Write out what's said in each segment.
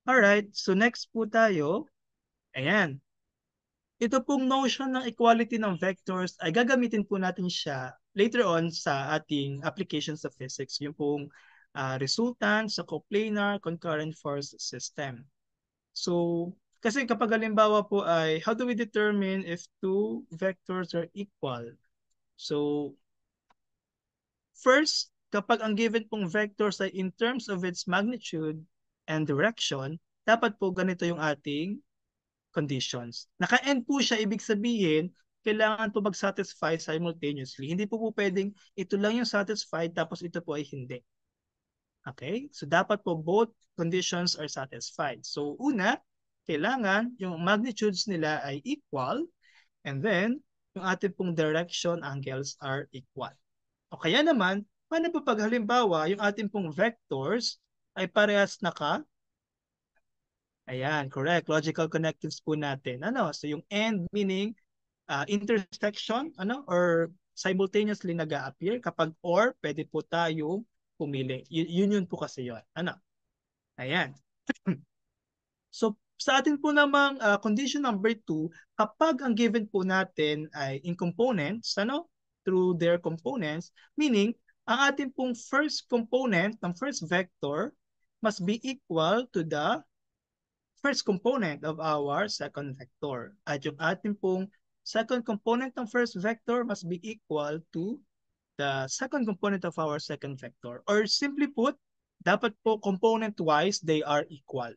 Alright, so next po tayo. Ayan. Ito pong notion ng equality ng vectors ay gagamitin po natin siya later on sa ating applications of physics. Yung pong resultant sa coplanar concurrent force system. So, kasi kapag halimbawa po ay how do we determine if two vectors are equal? So, first, kapag ang given pong vectors ay in terms of its magnitude and direction, dapat po ganito yung ating conditions. Naka-end po siya, ibig sabihin, kailangan po mag-satisfy simultaneously. Hindi po po pwedeng ito lang yung satisfied tapos ito po ay hindi. Okay? So dapat po both conditions are satisfied. So una, kailangan yung magnitudes nila ay equal and then yung ating pong direction angles are equal. O kaya naman, paano po pag halimbawa yung ating pong vectors ay parehas ayan, correct. Logical connectives po natin. Ano? So yung end meaning intersection, ano? Or simultaneously nag-a-appear. Kapag or, pwede po tayo pumili. Yun po kasi yun. Ano? Ayan. So sa atin po namang condition number 2, kapag ang given po natin ay in components, ano? Through their components, meaning ang ating pong first component ng first vector must be equal to the first component of our second vector. At yung ating pong second component ng first vector must be equal to the second component of our second vector. Or simply put, dapat po component-wise, they are equal.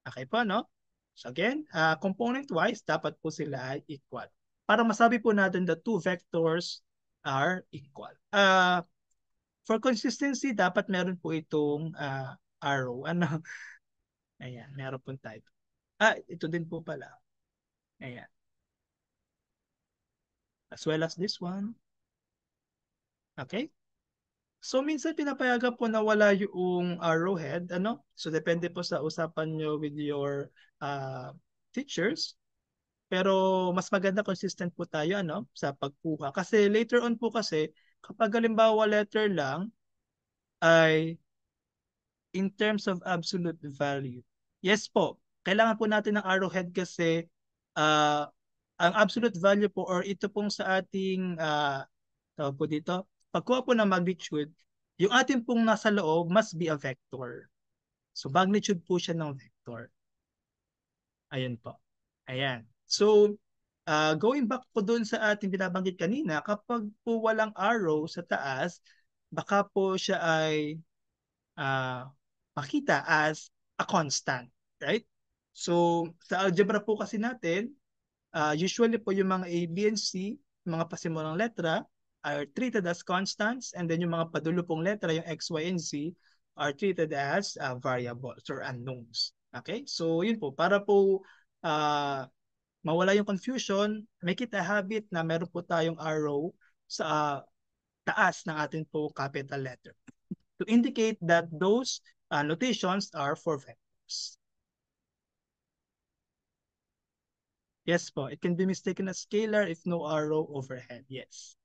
Okay po, no? So again, component-wise, dapat po sila ay equal. Para masabi po natin the two vectors are equal. For consistency, dapat meron po itong arrow. Ano? Ayan, meron po type. Ito din po pala. Ayan. As well as this one. Okay? So minsan pinapayagan po na wala yung arrowhead, ano? So depende po sa usapan nyo with your teachers. Pero mas maganda consistent po tayo ano sa pagkuha kasi later on po kasi kapag halimbawa letter lang ay in terms of absolute value. Yes po, kailangan po natin ng arrowhead kasi uh, ang absolute value po or ito pong sa ating tawag po dito, pagkuha po ng magnitude, yung ating pong nasa loob must be a vector. So magnitude po siya ng vector. Ayun po. Ayan. So going back po dun sa ating binabanggit kanina, kapag po walang arrow sa taas, baka po siya ay uh, makita as a constant, right? So, sa algebra po kasi natin, usually po yung mga A, B, and C, mga pasimulang letra, are treated as constants and then yung mga padulo pong letra, yung X, Y, and Z, are treated as variables or unknowns. Okay? So, yun po. Para po mawala yung confusion, make it a habit na meron po tayong arrow sa taas ng ating po capital letter to indicate that those notations are for vectors. Yes po, it can be mistaken as scalar if no arrow overhead. Yes.